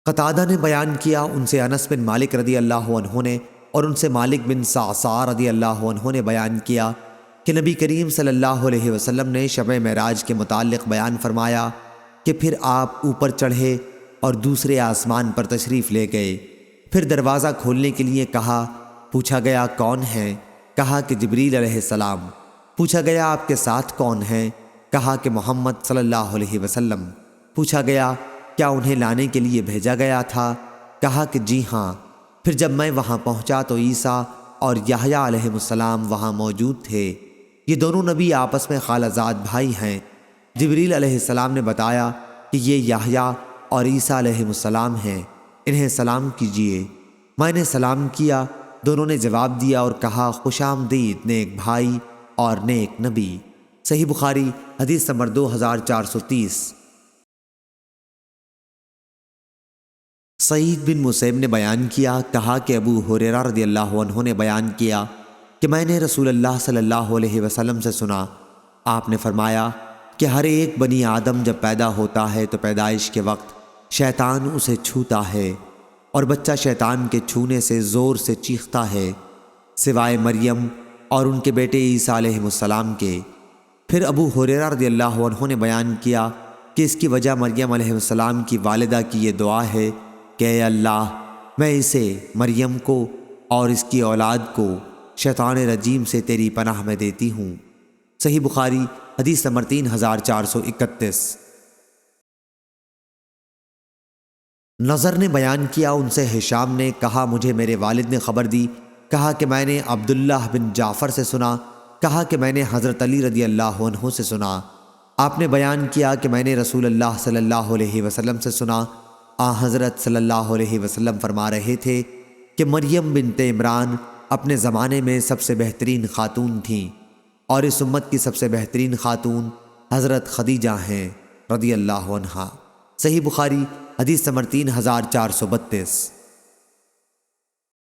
قتادہ نے بیان کیا ان سے انس بن مالک رضی اللہ عنہ نے اور ان سے مالک بن صعصع رضی اللہ عنہ نے بیان کیا کہ نبی کریم صلی اللہ علیہ وسلم نے شب معراج کے متعلق بیان فرمایا کہ پھر آپ اوپر چڑھے اور دوسرے آسمان پر تشریف لے گئے۔ پھر دروازہ کھولنے کے لیے کہا، پوچھا گیا کون ہیں؟ کہا کہ جبریل علیہ السلام۔ پوچھا گیا آپ کے ساتھ کون ہیں؟ کہا کہ محمد صلی اللہ علیہ وسلم۔ پوچھا گیا کیا انہیں لانے کے لیے بھیجا گیا تھا؟ کہا کہ جی ہاں۔ پھر جب میں وہاں پہنچا تو عیسیٰ اور یحییٰ علیہ السلام وہاں موجود تھے۔ یہ دونوں نبی آپس میں خالہ زاد بھائی ہیں۔ جبریل علیہ السلام نے بتایا کہ یہ یحییٰ اور عیسیٰ علیہ السلام ہیں، انہیں سلام کیجیے۔ میں نے سلام کیا، دونوں نے جواب دیا اور کہا خوش آمدید نیک بھائی اور نیک نبی۔ صحیح بخاری حدیث نمبر 2430۔ سعید بن مسیب نے بیان کیا، کہا کہ ابو ہریرہ رضی اللہ عنہ نے بیان کیا کہ میں نے رسول اللہ صلی اللہ علیہ وسلم سے سنا، آپ نے فرمایا کہ ہر ایک بنی آدم جب پیدا ہوتا ہے تو پیدائش کے وقت شیطان اسے چھوتا ہے اور بچہ شیطان کے چھونے سے زور سے چیختا ہے سوائے مریم اور ان کے بیٹے عیسیٰ علیہ السلام کے۔ پھر ابو ہریرہ رضی اللہ عنہ نے بیان کیا کہ اس کی وجہ مریم علیہ السلام کی والدہ کی یہ دعا ہے کہ اے اللہ، میں اسے مریم کو اور اس کی اولاد کو شیطان رجیم سے تیری پناہ میں دیتی ہوں۔ صحیح بخاری حدیث نمبر 3431۔ نظر نے بیان کیا ان سے ہشام نے کہا مجھے میرے والد نے خبر دی، کہا کہ میں نے عبداللہ بن جعفر سے سنا، کہا کہ میں نے حضرت علی رضی اللہ عنہ سے سنا، آپ نے بیان کیا کہ میں نے رسول اللہ صلی اللہ علیہ وسلم سے سنا، حضرت صلی اللہ علیہ وسلم فرما رہے تھے کہ مریم بنت عمران اپنے زمانے میں سب سے بہترین خاتون تھیں اور اس امت کی سب سے بہترین خاتون حضرت خدیجہ ہیں رضی اللہ عنہا۔ صحیح بخاری حدیث نمبر 3432۔